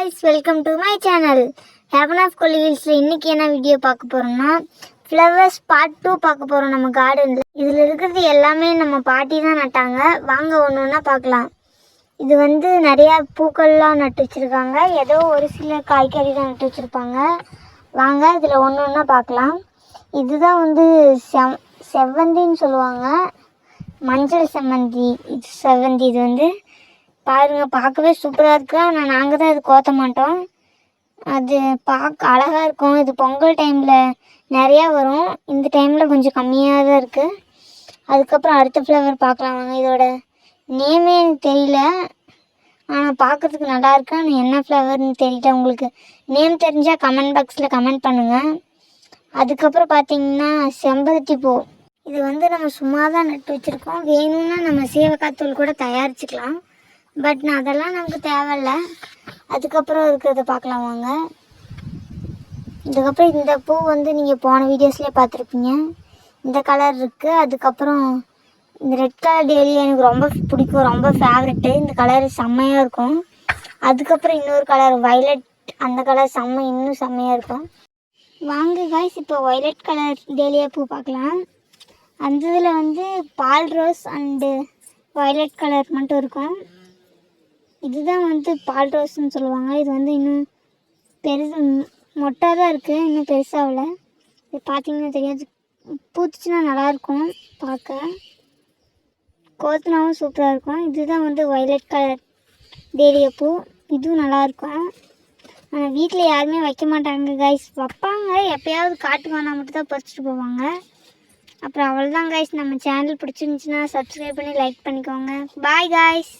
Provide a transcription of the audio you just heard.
guys, welcome to my channel. Heaven of Colleagues. இன்னைக்கு என்ன video பார்க்க போறோம்னா flowers part 2 பார்க்க போறோம் நம்ம கார்டன்ல. இதுல இருக்குது எல்லாமே நம்ம பாட்டி தான் நட்டாங்க. வாங்க ஒவ்வொண்ணா பார்க்கலாம். இது வந்து நிறைய பூக்கள்லாம் நட்டு வச்சிருக்காங்க. ஏதோ ஒரு சில காய்கறி தான் நட்டு வச்சிருப்பாங்க. வாங்க இதுல ஒவ்வொண்ணா பார்க்கலாம். இதுதான் வந்து செவ்வந்தின்னு சொல்லுவாங்க. மஞ்சள் செவ்வந்தி. இது வந்து பாருங்க, பார்க்கவே சூப்பராக இருக்குது. ஆனால் நாங்கள் தான் இது கோத்த மாட்டோம். அது பார்க்க அழகாக இருக்கும். இது பொங்கல் டைமில் நிறையா வரும். இந்த டைமில் கொஞ்சம் கம்மியாக தான் இருக்குது. அதுக்கப்புறம் அடுத்த ஃப்ளவர் பார்க்கலாம் வாங்க. இதோட நேமே எனக்கு தெரியல, ஆனால் பார்க்குறதுக்கு நல்லா இருக்கு. ஆனால் என்ன ஃப்ளவர்னு தெரியல. உங்களுக்கு நேம் தெரிஞ்சால் கமெண்ட் பாக்ஸில் கமெண்ட் பண்ணுங்கள். அதுக்கப்புறம் பார்த்திங்கன்னா செம்பருத்தி பூ. இது வந்து நம்ம சும்மா தான் நட்டு வச்சுருக்கோம். வேணும்னா நம்ம சீவக்காத்தூள் கூட தயாரிச்சுக்கலாம். பட் நான் அதெல்லாம் நமக்கு தேவையில்லை. அதுக்கப்புறம் இருக்கிறத பார்க்கலாம் வாங்க. இதுக்கப்புறம் இந்த பூ வந்து நீங்கள் போன வீடியோஸ்லேயே பார்த்துருப்பீங்க. இந்த கலர் இருக்குது. அதுக்கப்புறம் இந்த ரெட் கலர் டேலியா எனக்கு ரொம்ப பிடிக்கும், ரொம்ப ஃபேவரெட்டு. இந்த கலர் செம்மையாக இருக்கும். அதுக்கப்புறம் இன்னொரு கலர் வைலட், அந்த கலர் இன்னும் செம்மையாக இருக்கும். வாங்க காய்ஸ், இப்போ வைலட் கலர் டேலியா பூ பார்க்கலாம். அந்த இதில் வந்து பால் ரோஸ் அண்டு வைலட் கலர் மட்டும் இருக்கும். இதுதான் வந்து பால் ரோஸ்ன்னு சொல்லுவாங்க. இது வந்து இன்னும் பெருசு மொட்டாக தான் இருக்குது, இன்னும் பெருசாகல. இது பார்த்திங்கன்னா தெரியாது. பூத்துச்சுன்னா நல்லாயிருக்கும் பார்க்க. கோத்துனாவும் சூப்பராக இருக்கும். இதுதான் வந்து வைலட் கலர் டேலியா பூ. இதுவும் நல்லாயிருக்கும். ஆனால் வீட்டில் யாருமே வைக்க மாட்டாங்க கைஸ். வைப்பாங்க எப்போயாவது காட்டுக்கு வேணால் மட்டும் தான் பறிச்சுட்டு போவாங்க. அப்புறம் அவ்வளோதான் கைஸ். நம்ம சேனல் பிடிச்சிருந்துச்சின்னா சப்ஸ்கிரைப் பண்ணி லைக் பண்ணிக்கோங்க. Bye guys.